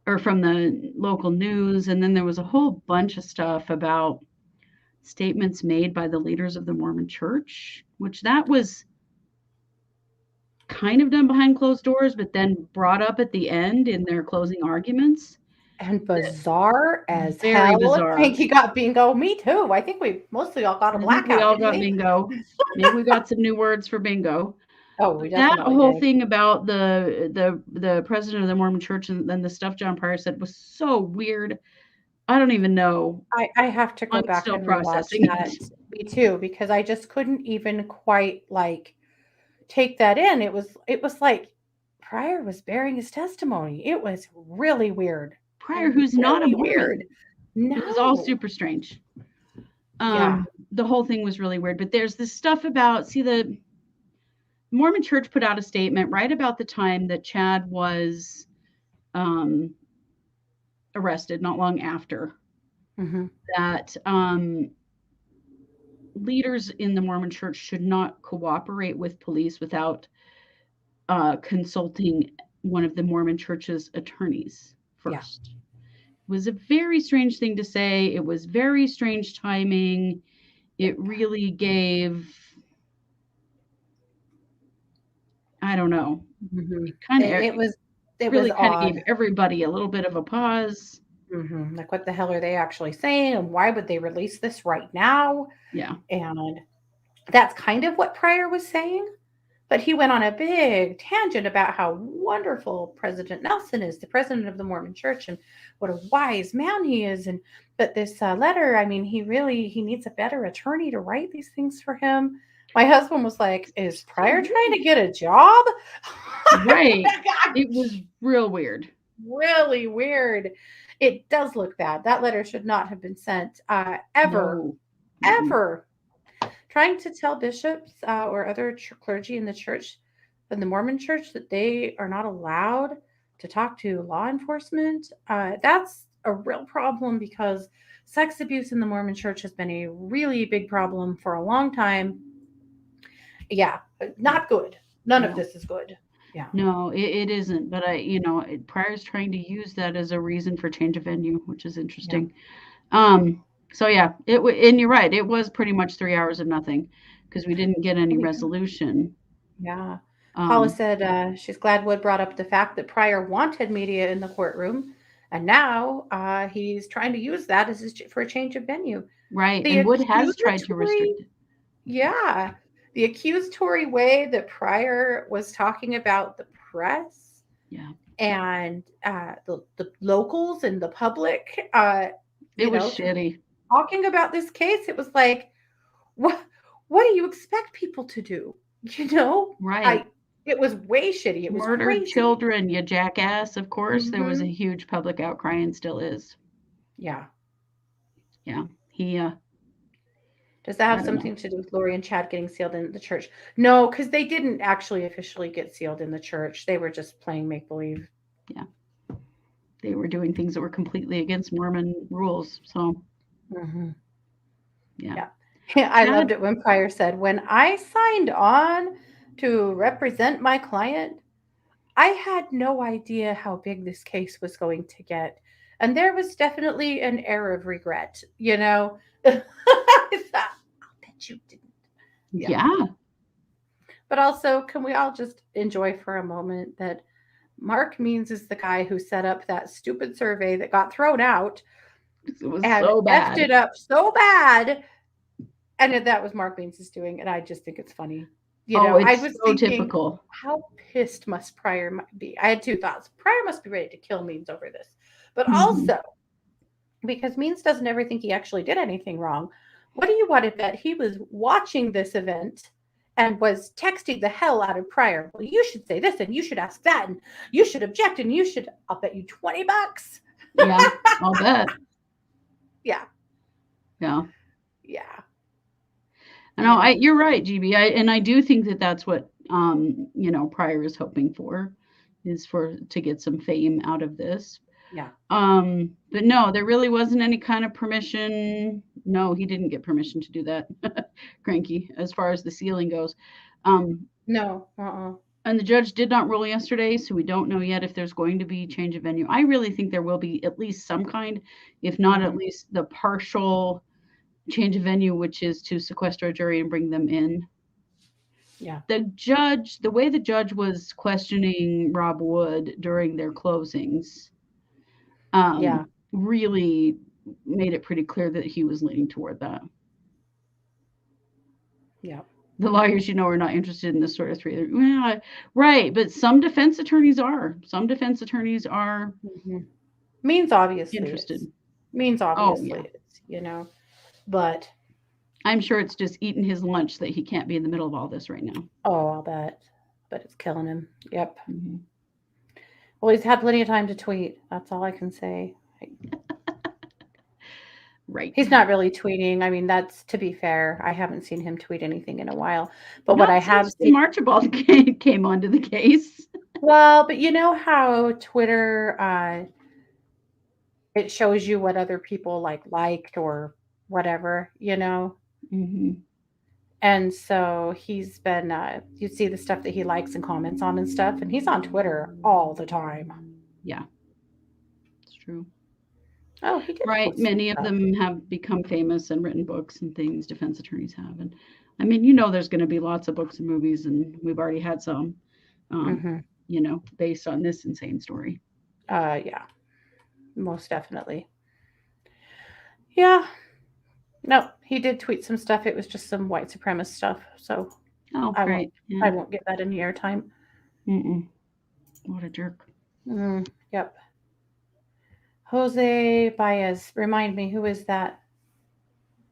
or from the local news, and then there was a whole bunch of stuff about statements made by the leaders of the Mormon Church, which that was kind of done behind closed doors, but then brought up at the end in their closing arguments. And bizarre as Very hell. I bizarre. think he got bingo. Me too. I think we mostly all got a I think we blackout, all didn't got we? bingo. Maybe we got some new words for bingo. Oh, But we that definitely whole did. thing about the president of the Mormon Church and then the stuff John Pryor said was so weird. I don't even know. I have to go I'm back still and rewatch processing that. it. Me too, because I just couldn't even quite like take that in. It was like Pryor was bearing his testimony. It was really weird. Pryor, who's not a Really weird. Mormon. It was all No. super strange. Yeah. The whole thing was really weird. But there's this stuff about, see, the Mormon Church put out a statement right about the time that Chad was um, arrested, not long after, Hmm. that leaders in the Mormon Church should not cooperate with police without consulting one of the Mormon Church's attorneys Yeah. first. It was a very strange thing to say. It was very strange timing. It really gave, I don't know, Hmm. it kind of it was really kind of odd. gave everybody a little bit of a pause. Like, what the hell are they actually saying, and why would they release this right now? Yeah. And that's kind of what Pryor was saying. But he went on a big tangent about how wonderful President Nelson is, the president of the Mormon Church, and what a wise man he is. And but this letter, I mean, he needs a better attorney to write these things for him. My husband was like, "Is So Pryor trying to weird. get a job?" Right. It was real weird. Really weird. It does look bad. That letter should not have been sent ever, No. Mm-mm. ever. Trying to tell bishops or other clergy in the church, in the Mormon church, that they are not allowed to talk to law enforcement. That's a real problem because sex abuse in the Mormon church has been a really big problem for a long time. Yeah, Yeah. not good. None of No. this is good. Yeah. No, it isn't. But Pryor's trying to use that as a reason for change of venue, which is Yeah. interesting. So yeah, and you're right. It was pretty much 3 hours of nothing because we didn't get any Oh, yeah. resolution. Yeah. Paula Um, said she's glad Wood brought up the fact that Pryor wanted media in the courtroom, And now he's trying to use that as for a change of venue. Right. The And Wood has tried to accusatory, restrict it. yeah, the accusatory way that Pryor was talking about the press Yeah. and the locals and the public, It was you know, shitty. talking about this case, it was like, what what do you expect people to do? You know, Right. I it was way shitty. It was Murdered crazy. children, you jackass. Of course, there was a Hmm. huge public outcry and still is. Yeah. Yeah. He, Does that I have don't know. something to do with Lori and Chad getting sealed in the church? No, because they didn't actually officially get sealed in the church. They were just playing make believe. Yeah. They were doing things that were completely against Mormon rules. So, Hmm. yeah. Yeah. I Chad, loved it when Pryor said, "When I signed on to represent my client, I had no idea how big this case was going to get. And there was definitely an air of regret, you know?" I thought, I'll bet you didn't. Yeah. yeah, But also, can we all just enjoy for a moment that Mark Means is the guy who set up that stupid survey that got thrown out it was and so effed bad. it up so bad. And that was Mark Means' doing. And I just think it's funny. You Oh, know, I it's was so thinking, typical. how pissed must Pryor be? I had two thoughts. Pryor must be ready to kill Means over this. But Hmm. also, because Means doesn't ever think he actually did anything wrong, what do you want to bet he was watching this event and was texting the hell out of Pryor? Well, you should say this and you should ask that and you should object and you should, I'll bet you $20. Yeah, I'll bet. Yeah. Yeah. Yeah. No, Yeah. you're right, GB. And I do think that that's what Pryor is hoping for, is for to get some fame out of this. Yeah. But no, there really wasn't any kind of permission. No, he didn't get permission to do that. Cranky, as far as the sealing goes. Um, No. Uh-uh. and the judge did not rule yesterday, so we don't know yet if there's going to be change of venue. I really think there will be at least some kind, if not at Mm-hmm. least the partial change of venue, which is to sequester a jury and bring them in. Yeah. The way the judge was questioning Rob Wood during their closings, Yeah. really made it pretty clear that he was leaning toward that. Yeah. The lawyers, are not interested in this sort of three. Well, right, but some defense attorneys are. Some defense attorneys are Mm-hmm. Means obviously interested. is. Means Oh obviously yeah, is, you know. But, I'm sure it's just eating his lunch that he can't be in the middle of all this right now. oh, I'll bet. But it's killing him. Yep. Hmm. Well, he's had plenty of time to tweet. That's all I can say. Right. He's not really tweeting. I mean, that's to be fair. I haven't seen him tweet anything in a while. But what I Not have since seen, Archibald came onto the case. well, but you know how Twitter it shows you what other people liked or whatever, you know? Hmm. And so he's been you see the stuff that he likes and comments on and stuff, and he's on Twitter all the time. Yeah, it's true. Oh, he did Right. post some Many of stuff. them have become famous and written books and things, defense attorneys have. And I mean, there's going to be lots of books and movies, and we've already had some, um, Hmm. based on this insane story. Yeah, most definitely. Yeah. No, he did tweet some stuff. It was just some white supremacist stuff. So Oh, I won't great. Yeah. I won't give that any airtime. Mm-mm. What a jerk. Yep. Jose Baez. Remind me, who is that?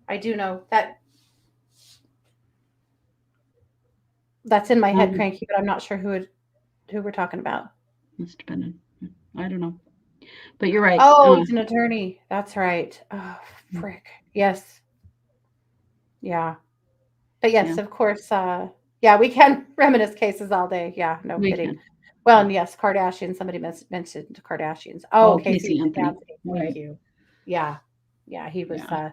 I do know that's in my head, Um, cranky, but I'm not sure who we're talking about. must have been, I don't know. But you're right. Oh, he's an attorney. That's right. Oh, frick. Yes. Yeah. But Yeah, yes, of course. Yeah, we can reminisce cases all day. Yeah, no we kidding. can. Well, Yeah. and yes, Kardashians. Somebody mentioned Kardashians. Oh, Oh, Casey Casey Anthony. Anthony. Thank Right. you. Yeah, yeah, Yeah.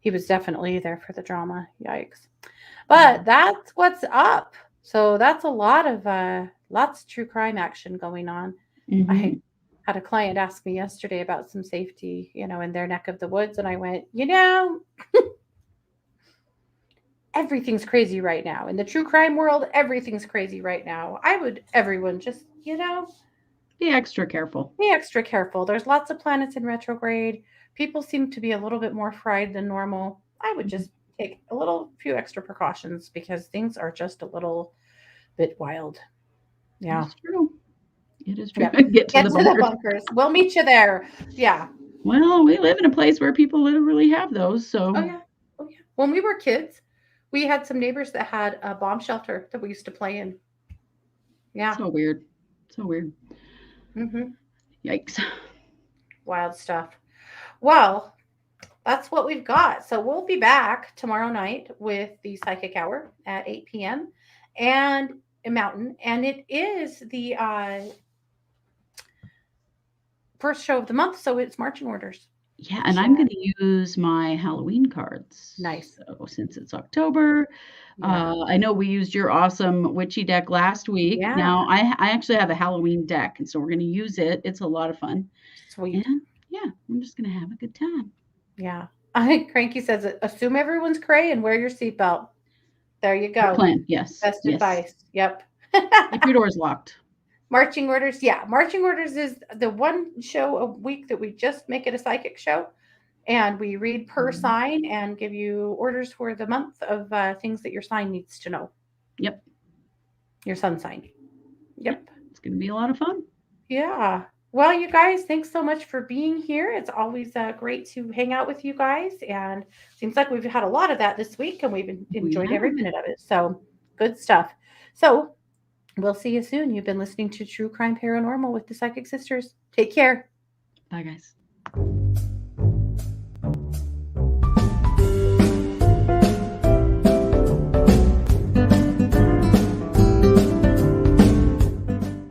he was definitely there for the drama. Yikes. Yeah. But that's what's up. So that's a lot of lots of true crime action going on. I Hmm. had a client ask me yesterday about some safety, in their neck of the woods, and I went, everything's crazy right now. In the true crime world, everything's crazy right now. I would everyone just, Be extra careful. Be extra careful. There's lots of planets in retrograde. People seem to be a little bit more fried than normal. I would just take a little few extra precautions because things are just a little bit wild. Yeah. It's true. It is true. Yep. Get to Get the to the bunkers. bunkers. We'll meet you there. Yeah. Well, we live in a place where people literally have those, so Oh yeah. Oh yeah. When we were kids, we had some neighbors that had a bomb shelter that we used to play in. Yeah. so weird. So weird. Hmm. Yikes. Wild stuff. Well, that's what we've got. So we'll be back tomorrow night with the Psychic Hour at 8 p.m. and a Mountain. And it is the first show of the month. So it's marching orders. Yeah, and I'm going to use my Halloween cards. Nice. So since it's October, Yeah. I know we used your awesome witchy deck last week. Yeah. Now I actually have a Halloween deck, and so we're going to use it. It's a lot of fun. Sweet. And yeah, I'm just going to have a good time. Yeah. Cranky says, assume everyone's cray and wear your seatbelt. There you go. Good plan. Yes. Best yes. advice. Yep. Keep your doors locked. Marching orders. Yeah. Marching orders is the one show a week that we just make it a psychic show. And we read per sign and give you orders for the month of things that your sign needs to know. Yep. Your sun sign. Yep. It's going to be a lot of fun. Yeah. Well, you guys, thanks so much for being here. It's always great to hang out with you guys. And seems like we've had a lot of that this week and we've enjoyed every minute of it. So good stuff. So we'll see you soon. You've been listening to True Crime Paranormal with the Psychic Sisters. Take care. Bye, guys.